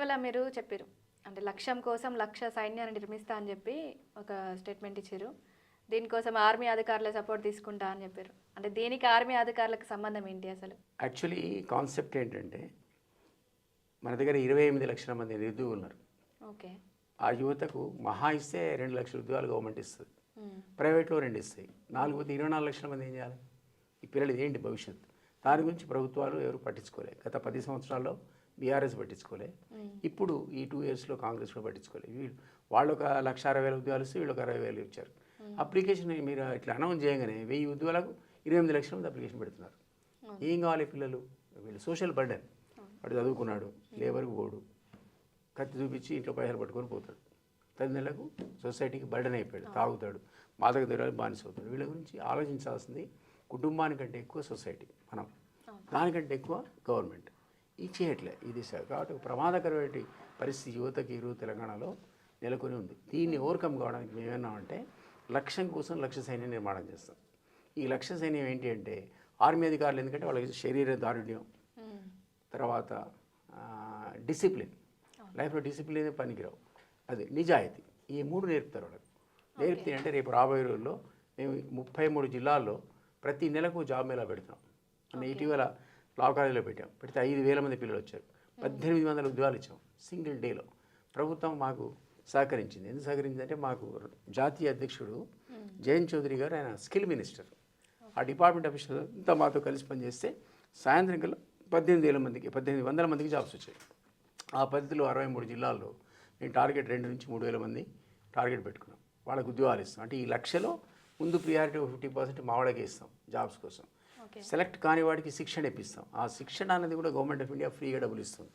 ఇటీవల మీరు చెప్పారు అంటే లక్ష్యం కోసం లక్ష సైన్యాన్ని నిర్మిస్తా అని చెప్పి ఒక స్టేట్మెంట్ ఇచ్చారు. దీనికోసం ఆర్మీ అధికారుల సపోర్ట్ తీసుకుంటా అని చెప్పారు. అంటే దీనికి ఆర్మీ అధికారులకు సంబంధం ఏంటి అసలు? యాక్చువల్లీ కాన్సెప్ట్ ఏంటంటే మన దగ్గర 28 లక్షల మంది నిరుద్యోగులు ఉన్నారు. ఓకే. ఆ యువతకు మహా ఇస్తే 2 లక్షల ఉద్యోగాలు గవర్నమెంట్ ఇస్తుంది, ప్రైవేట్లో 2 ఇస్తాయి. 24 లక్షల మంది ఏం చేయాలి? ఈ పిల్లలు ఏంటి భవిష్యత్తు? దాని గురించి ప్రభుత్వాలు ఎవరు పట్టించుకోలే. గత 10 సంవత్సరాల్లో బీఆర్ఎస్ పట్టించుకోలే, ఇప్పుడు ఈ 2 ఇయర్స్లో కాంగ్రెస్ కూడా పట్టించుకోలే. వాళ్ళు ఒక 1,60,000 ఉద్యోగాలు ఇస్తే వీళ్ళు ఒక 60,000 ఇచ్చారు. అప్లికేషన్ మీరు ఇట్లా అనౌన్స్ చేయగానే 1000 ఉద్యోగాలకు 28 లక్షల మంది అప్లికేషన్ పెడుతున్నారు. ఏం కావాలి పిల్లలు? వీళ్ళు సోషల్ బర్డెన్. వాడు చదువుకున్నాడు, లేబర్కి పోడు, కత్తి చూపించి ఇంట్లో పైసలు పట్టుకొని పోతాడు. 10 నెలలకు సొసైటీకి బర్డెన్ అయిపోయాడు, తాగుతాడు, మాదక ద్రవ్యాలు బానిస అవుతాడు. వీళ్ళ గురించి ఆలోచించాల్సింది కుటుంబానికంటే ఎక్కువ సొసైటీ, మనం దానికంటే ఎక్కువ గవర్నమెంట్. ఇది చేయట్లే. ఇది కాబట్టి ఒక ప్రమాదకరమైన పరిస్థితి యువతకి ఈరోజు తెలంగాణలో నెలకొని ఉంది. దీన్ని ఓవర్కమ్ కావడానికి మేమేమన్నామంటే లక్ష్యం కోసం లక్ష్య సైన్యం నిర్మాణం చేస్తాం. ఈ లక్ష్య సైన్యం ఏంటి అంటే ఆర్మీ అధికారులు, ఎందుకంటే వాళ్ళకి శరీర దారుఢ్యం, తర్వాత డిసిప్లిన్, లైఫ్లో డిసిప్లిన్ పనికిరావు, అది నిజాయితీ, ఈ 3 నేర్పుతారు వాళ్ళకి. నేర్పితే అంటే రేపు రాబోయే రోజుల్లో మేము 33 జిల్లాల్లో ప్రతి నెలకు జాబ్ మేళా పెడుతున్నాం. అంటే ఇటీవల లా కాలేజీలో పెడితే 5,000 మంది పిల్లలు వచ్చారు. 1,800 ఉద్యోగాలు ఇచ్చాం సింగిల్ డేలో. ప్రభుత్వం మాకు సహకరించింది. ఎందుకు సహకరించిందంటే మాకు జాతీయ అధ్యక్షుడు జయంత్ చౌదరి గారు, ఆయన స్కిల్ మినిస్టర్, ఆ డిపార్ట్మెంట్ ఆఫీసర్ అంతా మాతో కలిసి పనిచేస్తే సాయంత్రం కల్లా 1,800 మందికి జాబ్స్ వచ్చాయి. ఆ పద్ధతిలో 63 జిల్లాల్లో నేను టార్గెట్ 2 నుంచి 3,000 మంది టార్గెట్ పెట్టుకున్నాం. వాళ్ళకు ఉద్యోగాలు ఇస్తాం. అంటే ఈ లక్షలో ముందు ప్రియారిటీ 50% మా వాళ్ళకే ఇస్తాం జాబ్స్ కోసం. సెలెక్ట్ కాని వాడికి శిక్షణ ఇప్పిస్తాం. ఆ శిక్షణ అనేది కూడా గవర్నమెంట్ ఆఫ్ ఇండియా ఫ్రీగా డబ్బులు ఇస్తుంది.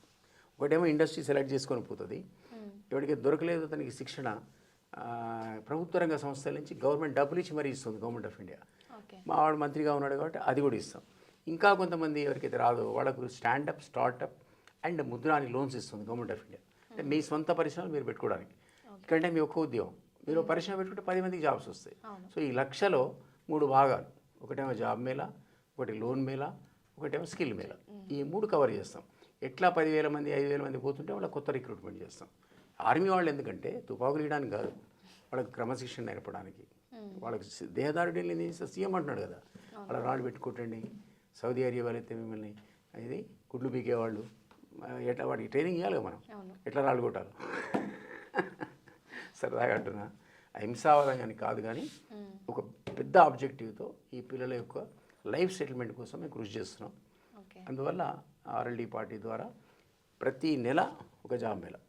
ఒకటేమో ఇండస్ట్రీ సెలెక్ట్ చేసుకొని పోతుంది, ఎవరికి దొరకలేదు తనకి శిక్షణ ప్రభుత్వ రంగ సంస్థల నుంచి గవర్నమెంట్ డబ్బులు ఇచ్చి మరీ ఇస్తుంది గవర్నమెంట్ ఆఫ్ ఇండియా. మా వాడు మంత్రిగా ఉన్నాడు కాబట్టి అది కూడా ఇస్తాం. ఇంకా కొంతమంది ఎవరికైతే రాదో వాళ్ళకు స్టాండప్, స్టార్టప్ అండ్ ముద్రాని లోన్స్ ఇస్తుంది గవర్నమెంట్ ఆఫ్ ఇండియా. అంటే మీ సొంత పరిశ్రమలు మీరు పెట్టుకోవడానికి. ఇక్కడంటే మీ ఒక్క ఉద్యోగం, మీరు పరిశ్రమ పెట్టుకుంటే 10 మందికి జాబ్స్ వస్తాయి. సో ఈ లక్షలో 3 భాగాలు, ఒకటేమో జాబ్ మేళా, ఒకటి లోన్ మేళా, ఒకటేమో స్కిల్ మేళా, ఈ 3 కవర్ చేస్తాం. ఎట్లా 10,000 మంది 5,000 మంది పోతుంటే వాళ్ళ కొత్త రిక్రూట్మెంట్ చేస్తాం. ఆర్మీ వాళ్ళు ఎందుకంటే తుపాకులు ఇవ్వడానికి కాదు, వాళ్ళకి క్రమశిక్షణ నేర్పడానికి, వాళ్ళకి దేహదారుడు సీఎం అంటున్నాడు కదా, వాళ్ళ రాళ్ళు పెట్టుకోటండి. సౌదీ అరేబియాలో అయితే మిమ్మల్ని ఇది గుడ్లు పీకేవాళ్ళు, ఎట్లా వాడికి ట్రైనింగ్ ఇవ్వాలి మనం, ఎట్లా రాళ్ళు కొట్టాలి. సరదాగా అంటున్నా, హింసావాదంగాని కాదు, కానీ ఒక పెద్ద ఆబ్జెక్టివ్తో ఈ పిల్లల యొక్క లైఫ్ సెటిల్మెంట్ కోసం మేము కృషి చేస్తున్నాం. అందువల్ల ఆర్ఎల్డి పార్టీ ద్వారా ప్రతి నెల ఒక జాబ్ మేళా.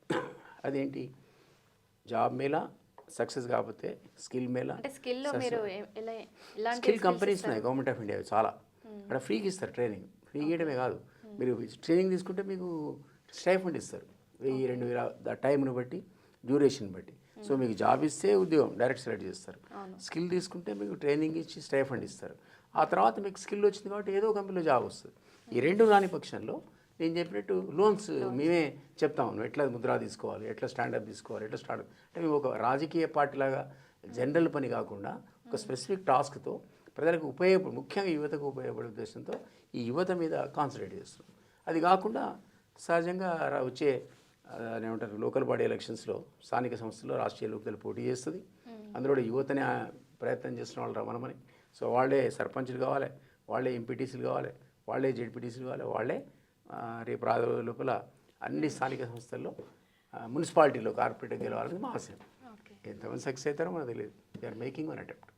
అదేంటి జాబ్ మేళా సక్సెస్ కాకపోతే స్కిల్ మేళా. స్కిల్ కంపెనీస్ ఉన్నాయి గవర్నమెంట్ ఆఫ్ ఇండియా చాలా, అక్కడ ఫ్రీకి ఇస్తారు ట్రైనింగ్. ఫ్రీ ఇవ్వడమే కాదు, మీరు ట్రైనింగ్ తీసుకుంటే మీకు స్టైఫండ్ ఇస్తారు 1,000-2,000 టైంను బట్టి, డ్యూరేషన్ బట్టి. సో మీకు జాబ్ ఇస్తే ఉద్యోగం డైరెక్ట్ సెలెక్ట్ చేస్తారు. స్కిల్ తీసుకుంటే మీకు ట్రైనింగ్ ఇచ్చి స్టైఫండ్ ఇస్తారు. ఆ తర్వాత మీకు స్కిల్ వచ్చింది కాబట్టి ఏదో కంపెనీలో జాబ్ వస్తుంది. ఈ 2 రాని పక్షంలో నేను చెప్పినట్టు లోన్స్ మేమే చెప్తాము, ఎట్లా ముద్రా తీసుకోవాలి, ఎట్లా స్టాండప్ తీసుకోవాలి, ఎట్లా స్టార్ట్అప్. అంటే మేము ఒక రాజకీయ పార్టీలాగా జనరల్ పని కాకుండా ఒక స్పెసిఫిక్ టాస్క్తో ప్రజలకు ముఖ్యంగా యువతకు ఉపయోగపడే ఉద్దేశంతో ఈ యువత మీద కాన్సన్ట్రేట్ చేస్తున్నాం. అది కాకుండా సహజంగా వచ్చే ఏమంటారు లోకల్ బాడీ ఎలక్షన్స్లో స్థానిక సంస్థల్లో రాష్ట్రీయ లోక్దళ్ పోటీ చేస్తుంది. అందులో యువతనే ప్రయత్నం చేస్తున్న వాళ్ళు రమ్మనమని. సో వాళ్ళే సర్పంచ్లు కావాలి, వాళ్ళే ఎంపీటీసీలు కావాలి, వాళ్ళే జెడ్పీటీసీలు కావాలి, వాళ్ళే రేపు రాబోయే లోపల అన్ని స్థానిక సంస్థల్లో మున్సిపాలిటీలో కార్పొరేటర్ గెలవాలని మా ఆశయం. ఎంతమంది సక్సెస్ అవుతారో మనకు తెలియదు. They are making one attempt.